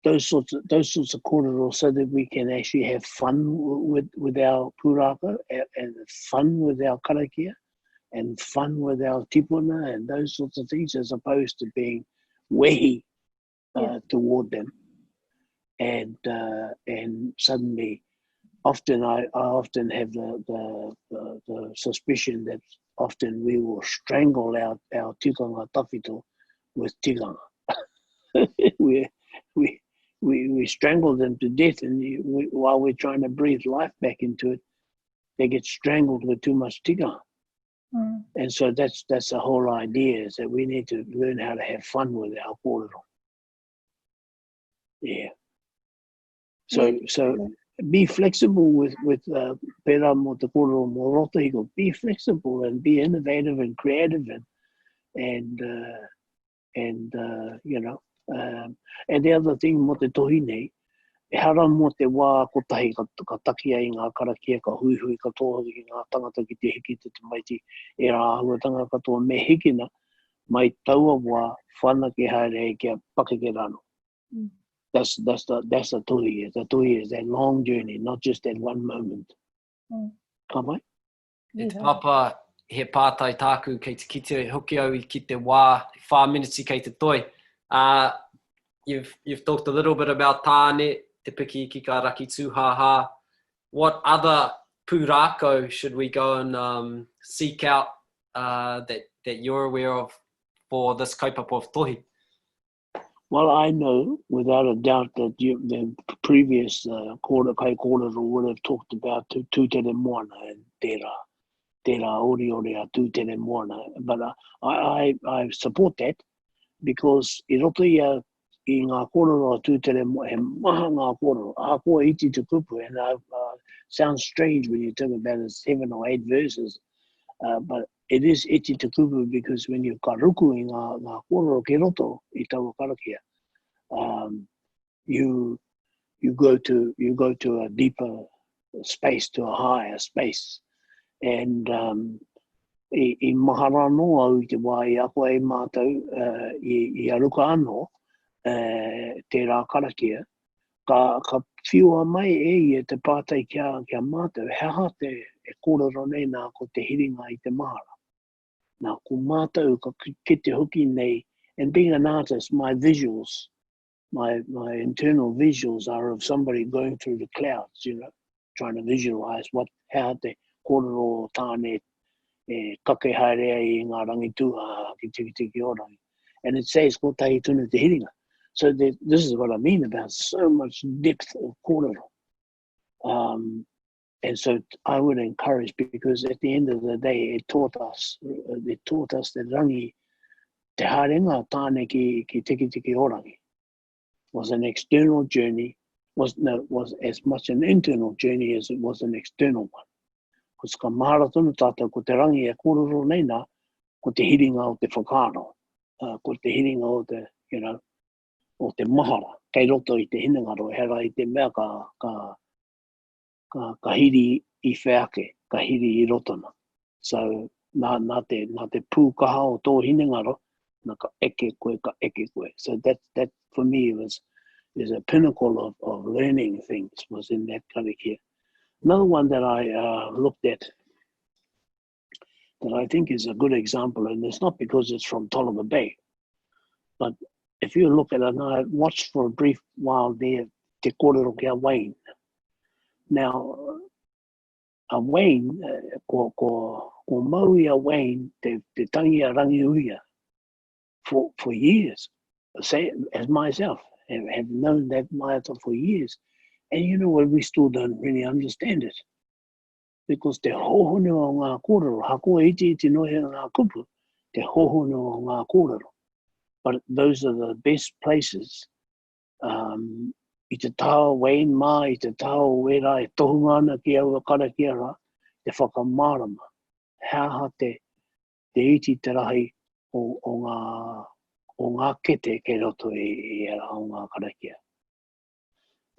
C: those sorts of kōrero so that we can actually have fun with our pūrākau and fun with our karakia and fun with our tipuna and those sorts of things, as opposed to being wehi toward them. And suddenly, often I often have the suspicion that often we will strangle our tikanga tawhito with tikanga. we strangle them to death, and while we're trying to breathe life back into it, they get strangled with too much tikanga. And so that's the whole idea, is that we need to learn how to have fun with our kōrero. Yeah. So be flexible with pērā mo te kōrero mo roto hiko. Be flexible and be innovative and creative and you know. And the other thing mo te tohi nei, e hara mo te wā kotahi ka taki ai ngā karakia, ka hui ka tō ki ngā tangata ki te hiki te maiti, e rā ahuatanga katoa me hikina, mai taua wā whana ki haere kia pake ke rano. That's the tohi. The tohi is that long journey, not just that one moment. Ka mai?
B: E te papa he pātai tāku kei te kite hoki au I ki te wā, whāminiti kei te toi. You've talked a little bit about tāne, te piki ki ka raki tūhaha. What other pūrākau should we go and seek out that you're aware of for this kaupapa of tohi?
C: Well, I know without a doubt that the previous kōrero would have talked about tūtere moana and tērā ori a tūtere moana. But I support that, because I roto ia I ngā kōrero a tūtere moana, he maha ngā kōrero, a koa iti te kupu, and sounds strange when you talk about it, 7 or 8 verses, but it is iti te kupu, because when you karuku I ngā kōrero ke roto I taua karakia, you go to a deeper space, to a higher space, and I mahara noa au te wā I ako e mātou I aruka anō tērā karakia, ka whiua mai e te pātai kia mātou, hea te kōrero nei nā ko te hiringa I te mahara. Nā ko mātou ka kite hoki nei, and being an artist, my visuals, my internal visuals are of somebody going through the clouds, you know, trying to visualize how te kōrero tāne kake haere I ngā rangi tūha ki tiki orangi. And it says ko tahi tunu te hiringa. So this is what I mean about so much depth of kōrero. And so I would encourage, because at the end of the day, it taught us that rangi, te harenga tāne ki tiki orangi, was an external journey, was as much an internal journey as it was an external one. Because ka mahara tonu tātou ko te rangi e kōrero nei nā, ko te hiringa o te whakaro, ko te hiringa o te, you know, o te mahara, kei roto I te hinengaro, hera I te mea ka hiri I wheake, ka hiri I rotona. So, nā te pūkaha o tō hinengaro, nā ka eke koe. So that for me is a pinnacle of learning things, was in that karakia. Another one that I looked at, that I think is a good example, and it's not because it's from Tolova Bay, but if you look at it, and I watched for a brief while there, te kōrero kia Wayne. Now, a Wayne, ko maui a Wayne, te tangi a rangi uia, for years, say as myself, have known that maiata for years. And you know what, we still don't really understand it. Because te hohone o ngā kōrero, hakoa iti nohe o ngā kupu, te hohone o ngā kōrero. But those are the best places. I te tau Wayne mā, I te tau wera e tohungana ki aua karakia rā, te whakamārama. Hea te iti te rahi o ngā kete ke roto I era o ngā karakia.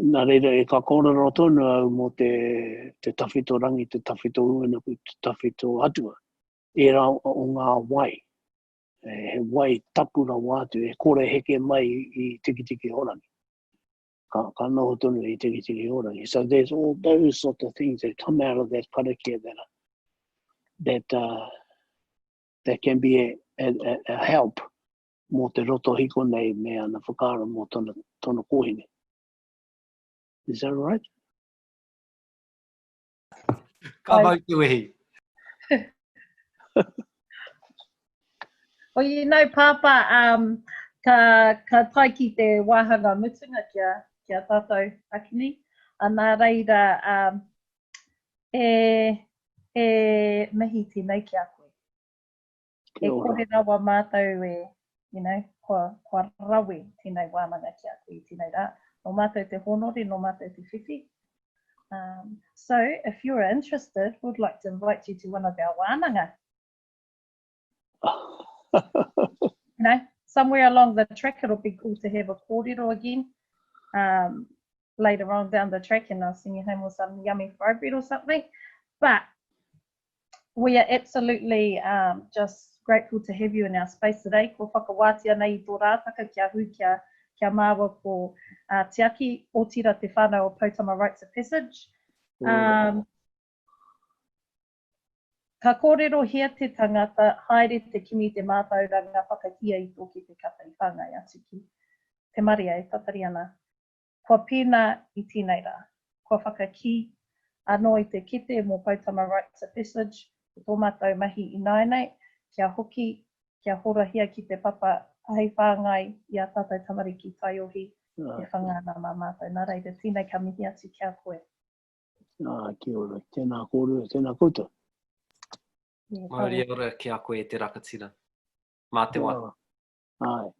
C: Nā reira e ka kōrero tonu au mo te tawhito rangi, te tawhito uanaku, te tawhito atua. E rā o ngā wai. He wai tapura wātu, e kore heke mai I tiki orangi. ka noho tonu I tiki orangi. So there's all those sort of things that come out of that karakia that can be a help mo te roto hiko nei me ana whakara mo tona kohine. Is that right?
B: Ka mautu ihi.
A: Well, you know, Papa, ka tai ki te wāhanga mutunga kia tātou akini. Anā reira, e mihi tēnei ki a koe. E kore rawa mātou you know, kua rawe tēnei wānanga ki a koe tēnei rā. No mātou te honore, no mātou te whiwhi. So, if you're interested, we'd like to invite you to one of our wānanga. You know, somewhere along the track, it'll be cool to have a kōrero again. Later on down the track, and I'll send you home with some yummy fried bread or something. But we are absolutely just grateful to have you in our space today. Ko whakawātia nei I tō rātaka kia hu kia māua ko Tiaki o tira te whānau o Pāpārangi Rites of Passage. Ka kōrero hea te tangata, haere te kimi te mātauranga whakahia I tō ki te kata I whāngai atu ki te maria e tatari ana. Kua pēnā I tēnei rā. Kua whakaki anō I te kete mō Pāpārangi Rites of Passage, tō mātou mahi I naenei, kia hoki, kia horahia ki te papa hei whāngai I a tātou tamariki taiohi, te whangana mā mātou. Nā reira, tēnei ka mihi atu kia koe.
C: Kia ora, tēnā kōrero, tēnā koutou.
B: Mauri ora ki a koe te rakatira. Mā te wā.
C: Ai.